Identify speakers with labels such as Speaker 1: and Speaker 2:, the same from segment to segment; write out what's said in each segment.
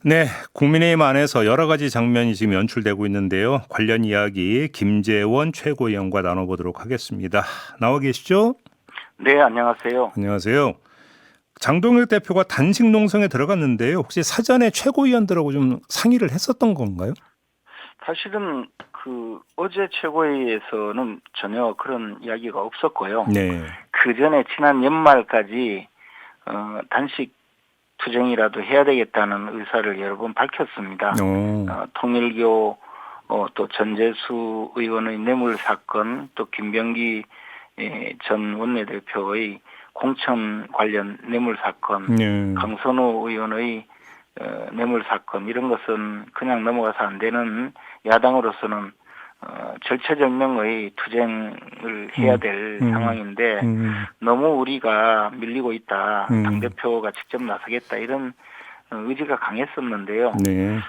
Speaker 1: 네, 국민의힘 안에서 여러 가지 장면이 지금 연출되고 있는데요. 관련 이야기 김재원 최고위원과 나눠보도록 하겠습니다. 나와 계시죠?
Speaker 2: 네, 안녕하세요.
Speaker 1: 안녕하세요. 장동혁 대표가 단식 농성에 들어갔는데요. 혹시 사전에 최고위원들하고 좀 상의를 했었던 건가요?
Speaker 2: 사실은 어제 최고회의에서는 전혀 그런 이야기가 없었고요.
Speaker 1: 네.
Speaker 2: 그 전에 지난 연말까지 단식 투쟁이라도 해야 되겠다는 의사를 여러 번 밝혔습니다. 통일교 또 전재수 의원의 뇌물 사건, 또 김병기 전 원내대표의 공천 관련 뇌물 사건,
Speaker 1: 네.
Speaker 2: 강선호 의원의 뇌물 사건, 이런 것은 그냥 넘어가서 안 되는, 야당으로서는 절체절명의 투쟁을 해야 될 상황인데 너무 우리가 밀리고 있다, 당대표가 직접 나서겠다, 이런 의지가 강했었는데요.
Speaker 1: 네.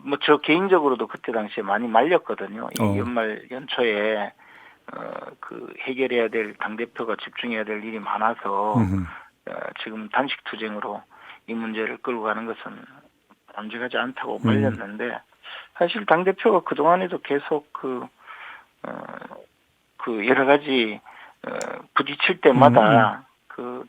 Speaker 2: 뭐 저 개인적으로도 그때 당시에 많이 말렸거든요. 이 연말 연초에 해결해야 될, 당대표가 집중해야 될 일이 많아서 지금 단식 투쟁으로 이 문제를 끌고 가는 것은 바람직하지 않다고 말렸는데, 사실 당대표가 그동안에도 계속 여러 가지 부딪힐 때마다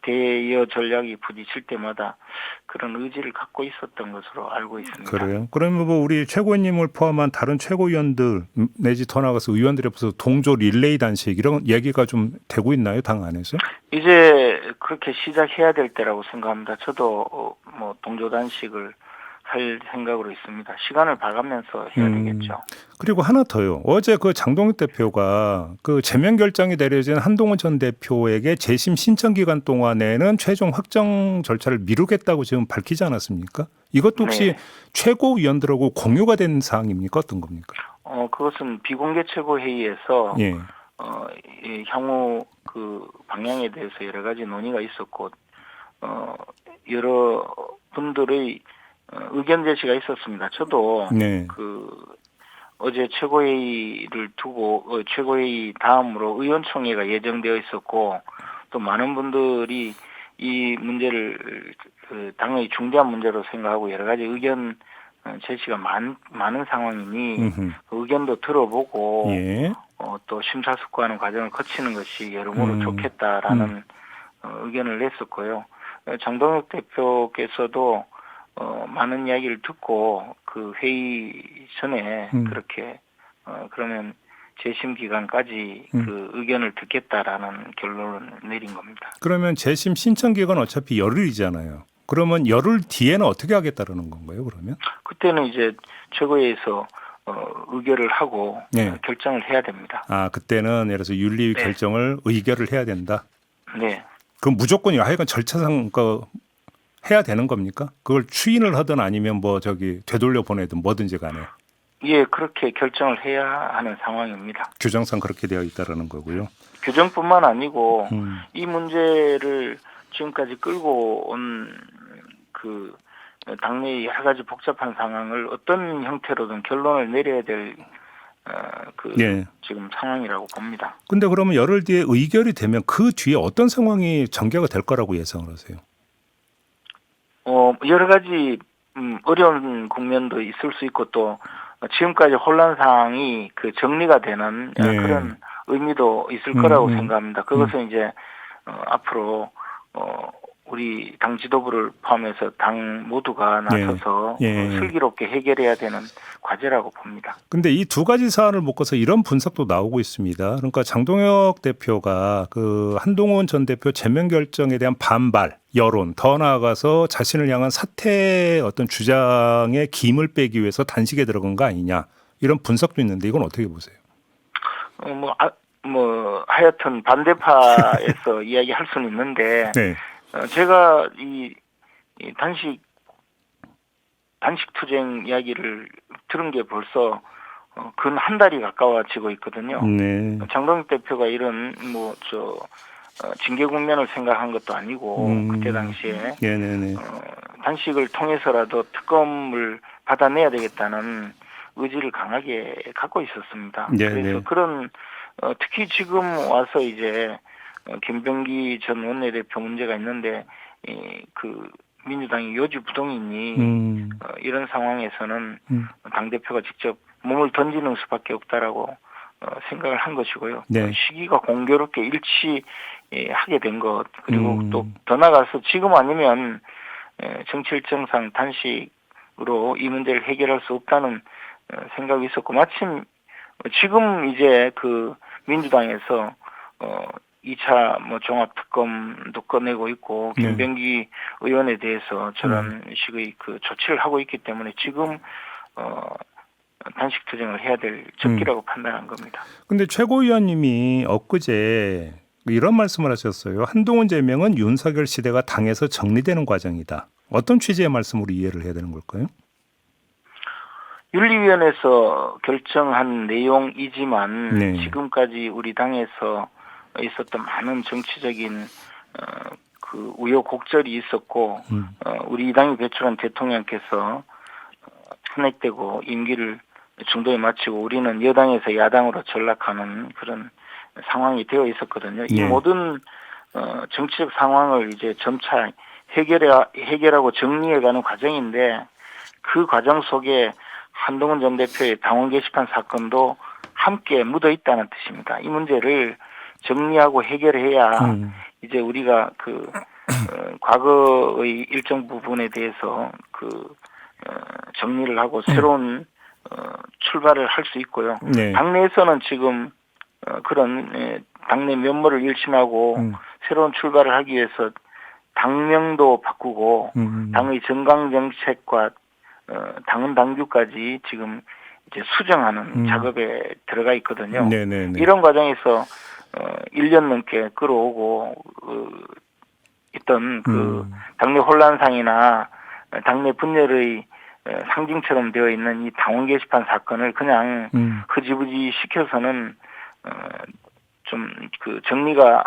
Speaker 2: 대여 전략이 부딪힐 때마다 그런 의지를 갖고 있었던 것으로 알고 있습니다.
Speaker 1: 그래요? 그러면 뭐 우리 최고위원님을 포함한 다른 최고위원들 내지 더 나가서 의원들이 앞에서 동조 릴레이 단식 이런 얘기가 좀 되고 있나요, 당 안에서?
Speaker 2: 이제 그렇게 시작해야 될 때라고 생각합니다. 저도 뭐 동조 단식을 할 생각으로 있습니다. 시간을 봐가면서 해야 되겠죠.
Speaker 1: 그리고 하나 더요. 어제 그 장동혁 대표가 그 제명 결정이 내려진 한동훈 전 대표에게 재심 신청 기간 동안에는 최종 확정 절차를 미루겠다고 지금 밝히지 않았습니까? 이것도 혹시
Speaker 2: 네.
Speaker 1: 최고위원들하고 공유가 된 사항입니까? 어떤 겁니까?
Speaker 2: 그것은 비공개 최고회의에서
Speaker 1: 예.
Speaker 2: 이 향후 방향에 대해서 여러 가지 논의가 있었고, 여러 분들의 의견 제시가 있었습니다. 저도
Speaker 1: 네.
Speaker 2: 어제 최고회의를 두고 최고회의 다음으로 의원총회가 예정되어 있었고, 또 많은 분들이 이 문제를 당의 중대한 문제로 생각하고 여러 가지 의견 제시가 많은 상황이니 의견도 들어보고
Speaker 1: 예.
Speaker 2: 또 심사숙고하는 과정을 거치는 것이 여러모로 좋겠다라는 의견을 냈었고요. 장동혁 대표께서도 많은 이야기를 듣고 그 회의 전에 그렇게 그러면 재심 기간까지 그 의견을 듣겠다라는 결론을 내린 겁니다.
Speaker 1: 그러면 재심 신청 기간 어차피 열흘이잖아요. 그러면 열흘 뒤에는 어떻게 하겠다라는 건가요, 그러면?
Speaker 2: 그때는 이제 최고위에서 의결을 하고
Speaker 1: 네.
Speaker 2: 결정을 해야 됩니다.
Speaker 1: 아, 그때는 예를 들어서 윤리
Speaker 2: 네.
Speaker 1: 결정을 의결을 해야 된다.
Speaker 2: 네.
Speaker 1: 그럼 무조건이요. 하여간 절차상 해야 되는 겁니까? 그걸 추인을 하든 아니면 되돌려 보내든 뭐든지 간에.
Speaker 2: 예, 그렇게 결정을 해야 하는 상황입니다.
Speaker 1: 규정상 그렇게 되어 있다라는 거고요.
Speaker 2: 규정뿐만 아니고 이 문제를 지금까지 끌고 온 당내의 여러 가지 복잡한 상황을 어떤 형태로든 결론을 내려야 될
Speaker 1: 예.
Speaker 2: 지금 상황이라고 봅니다.
Speaker 1: 근데 그러면 열흘 뒤에 의결이 되면 그 뒤에 어떤 상황이 전개가 될 거라고 예상을 하세요?
Speaker 2: 여러 가지 어려운 국면도 있을 수 있고, 또 지금까지 혼란 상황이 정리가 되는
Speaker 1: 네.
Speaker 2: 그런 의미도 있을 거라고 생각합니다. 그것은 이제 앞으로 우리 당 지도부를 포함해서 당 모두가 나서서 슬기롭게 해결해야 되는 과제라고 봅니다.
Speaker 1: 근데 이 두 가지 사안을 묶어서 이런 분석도 나오고 있습니다. 그러니까 장동혁 대표가 한동훈 전 대표 제명 결정에 대한 반발, 여론, 더 나아가서 자신을 향한 사퇴의 어떤 주장에 김을 빼기 위해서 단식에 들어간 거 아니냐, 이런 분석도 있는데 이건 어떻게 보세요?
Speaker 2: 하여튼 반대파에서 이야기할 수는 있는데,
Speaker 1: 네.
Speaker 2: 제가 이 단식 투쟁 이야기를 들은 게 벌써 근 한 달이 가까워지고 있거든요.
Speaker 1: 네.
Speaker 2: 장동혁 대표가 이런 징계 국면을 생각한 것도 아니고, 그때 당시에
Speaker 1: 네네네.
Speaker 2: 단식을 통해서라도 특검을 받아내야 되겠다는 의지를 강하게 갖고 있었습니다.
Speaker 1: 네네.
Speaker 2: 그래서 그런 특히 지금 와서 이제 김병기 전 원내대표 문제가 있는데 민주당이 요지부동이니 이런 상황에서는
Speaker 1: 음.
Speaker 2: 당대표가 직접 몸을 던지는 수밖에 없다라고 생각을 한 것이고요.
Speaker 1: 네.
Speaker 2: 시기가 공교롭게 일치하게 된 것, 그리고 또 더 나아가서 지금 아니면 정치 일정상 단식으로 이 문제를 해결할 수 없다는 생각이 있었고, 마침 지금 이제 그 민주당에서 2차 뭐 종합특검도 꺼내고 있고,
Speaker 1: 네.
Speaker 2: 김병기 의원에 대해서 저런 식의 그 조치를 하고 있기 때문에 지금 단식 투쟁을 해야 될 적기라고 판단한 겁니다.
Speaker 1: 근데 최고위원님이 엊그제 이런 말씀을 하셨어요. 한동훈 제명은 윤석열 시대가 당에서 정리되는 과정이다. 어떤 취지의 말씀으로 이해를 해야 되는 걸까요?
Speaker 2: 윤리위원회에서 결정한 내용이지만
Speaker 1: 네.
Speaker 2: 지금까지 우리 당에서 있었던 많은 정치적인 그 우여곡절이 있었고 우리 당이 배출한 대통령께서 탄핵되고 임기를 중도에 마치고 우리는 여당에서 야당으로 전락하는 그런 상황이 되어 있었거든요. 이
Speaker 1: 네.
Speaker 2: 모든 정치적 상황을 이제 점차 해결하고 정리해가는 과정인데, 그 과정 속에 한동훈 전 대표의 당원 게시판 사건도 함께 묻어 있다는 뜻입니다. 이 문제를 정리하고 해결해야 이제 우리가 그 과거의 일정 부분에 대해서 그 정리를 하고 새로운 출발을 할 수 있고요.
Speaker 1: 네.
Speaker 2: 당내에서는 지금 그런 당내 면모를 일심하고 새로운 출발을 하기 위해서 당명도 바꾸고 당의 정강 정책과 당헌 당규까지 지금 이제 수정하는 작업에 들어가 있거든요.
Speaker 1: 네네네.
Speaker 2: 이런 과정에서 1년 넘게 끌어오고 있던 그 당내 혼란상이나 당내 분열의 상징처럼 되어 있는 이 당원 게시판 사건을 그냥 흐지부지 시켜서는 좀 그 정리가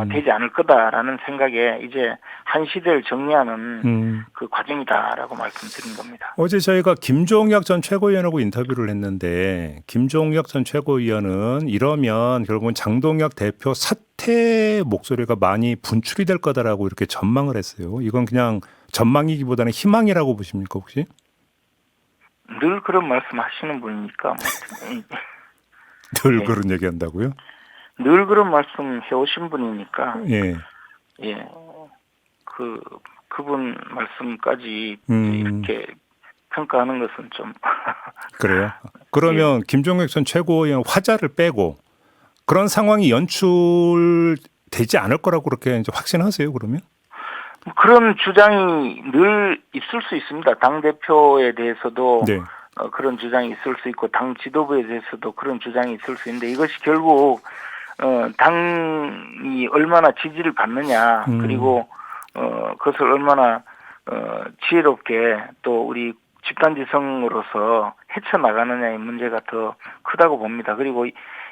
Speaker 2: 되지 않을 거다라는 생각에 이제 한 시대를 정리하는 그 과정이다라고 말씀드린 겁니다.
Speaker 1: 어제 저희가 김종혁 전 최고위원하고 인터뷰를 했는데 김종혁 전 최고위원은 이러면 결국은 장동혁 대표 사퇴 목소리가 많이 분출이 될 거다라고 이렇게 전망을 했어요. 이건 그냥 전망이기보다는 희망이라고 보십니까 혹시?
Speaker 2: 늘 그런 말씀하시는 분이니까
Speaker 1: 늘
Speaker 2: 네.
Speaker 1: 그런 얘기한다고요?
Speaker 2: 늘 그런 말씀 해오신 분이니까
Speaker 1: 예.
Speaker 2: 예. 그분 말씀까지 이렇게 평가하는 것은 좀
Speaker 1: 그래요. 그러면 김종혁 전 최고위원 화자를 빼고 그런 상황이 연출되지 않을 거라고 그렇게 이제 확신하세요, 그러면?
Speaker 2: 그런 주장이 늘 있을 수 있습니다. 당 대표에 대해서도
Speaker 1: 네.
Speaker 2: 그런 주장이 있을 수 있고 당 지도부에 대해서도 그런 주장이 있을 수 있는데, 이것이 결국 당이 얼마나 지지를 받느냐, 그리고 그것을 얼마나 지혜롭게 또 우리 집단지성으로서 헤쳐나가느냐의 문제가 더 크다고 봅니다. 그리고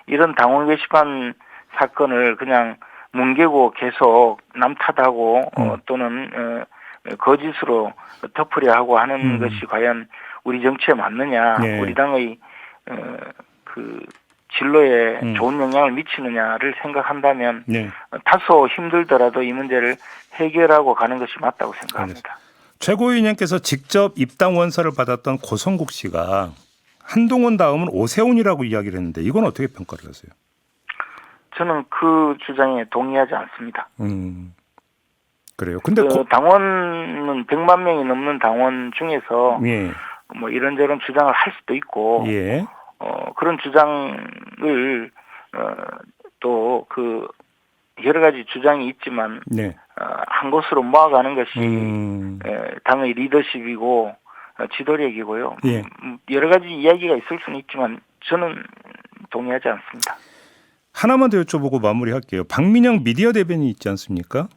Speaker 2: 이런 당원 게시판 사건을 그냥 뭉개고 계속 남 탓하고 또는 거짓으로 덮으려 하고 하는 것이 과연 우리 정치에 맞느냐,
Speaker 1: 네.
Speaker 2: 우리 당의 그 진로에 좋은 영향을 미치느냐를 생각한다면
Speaker 1: 네.
Speaker 2: 다소 힘들더라도 이 문제를 해결하고 가는 것이 맞다고 생각합니다.
Speaker 1: 최고위원님께서 직접 입당 원서를 받았던 고성국 씨가 한동훈 다음은 오세훈이라고 이야기를 했는데 이건 어떻게 평가를 하세요?
Speaker 2: 저는 그 주장에 동의하지 않습니다.
Speaker 1: 그래요. 근데
Speaker 2: 당원은 100만 명이 넘는 당원 중에서
Speaker 1: 예.
Speaker 2: 뭐 이런저런 주장을 할 수도 있고
Speaker 1: 예.
Speaker 2: 그런 주장을 또 그 여러 가지 주장이 있지만
Speaker 1: 네.
Speaker 2: 한 곳으로 모아가는 것이 당의 리더십이고 지도력이고요.
Speaker 1: 예.
Speaker 2: 여러 가지 이야기가 있을 수는 있지만 저는 동의하지 않습니다.
Speaker 1: 하나만 더 여쭤보고 마무리할게요. 박민영 미디어 대변인이 있지 않습니까?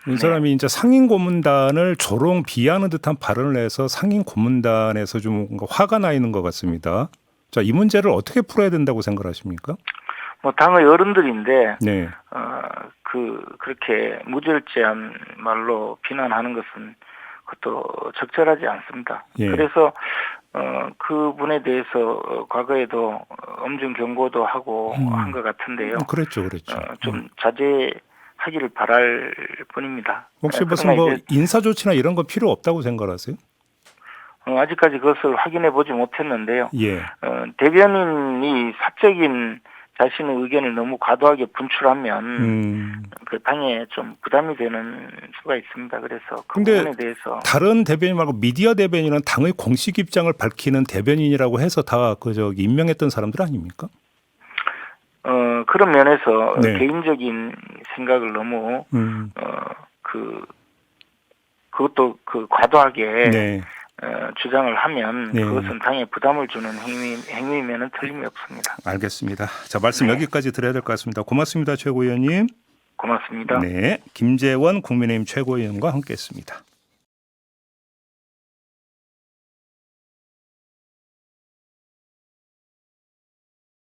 Speaker 1: 이 사람이 이제 상임 고문단을 조롱 비하하는 듯한 발언을 해서 상임 고문단에서 좀 뭔가 화가 나 있는 것 같습니다. 자, 이 문제를 어떻게 풀어야 된다고 생각하십니까?
Speaker 2: 뭐 당의 어른들인데
Speaker 1: 네.
Speaker 2: 그렇게 무절제한 말로 비난하는 것은 그것도 적절하지 않습니다.
Speaker 1: 예.
Speaker 2: 그래서 그분에 대해서 과거에도 엄중 경고도 하고 한 것 같은데요.
Speaker 1: 그랬죠.
Speaker 2: 좀 자제를 하기를 바랄 뿐입니다.
Speaker 1: 혹시 무슨 뭐 인사 조치나 이런 거 필요 없다고 생각하세요?
Speaker 2: 아직까지 그것을 확인해 보지 못했는데요.
Speaker 1: 예.
Speaker 2: 대변인이 사적인 자신의 의견을 너무 과도하게 분출하면 그 당에 좀 부담이 되는 수가 있습니다. 그래서 그 부분에 대해서
Speaker 1: 다른 대변인 말고 미디어 대변인은 당의 공식 입장을 밝히는 대변인이라고 해서 다 임명했던 사람들 아닙니까?
Speaker 2: 그런 면에서
Speaker 1: 네.
Speaker 2: 개인적인 생각을 너무 그것도 과도하게
Speaker 1: 네.
Speaker 2: 주장을 하면
Speaker 1: 네.
Speaker 2: 그것은 당에 부담을 주는 행위면은 틀림이 없습니다.
Speaker 1: 알겠습니다. 자, 말씀 여기까지 드려야 될 것 같습니다. 고맙습니다, 최고위원님.
Speaker 2: 고맙습니다.
Speaker 1: 네, 김재원 국민의힘 최고위원과 함께했습니다.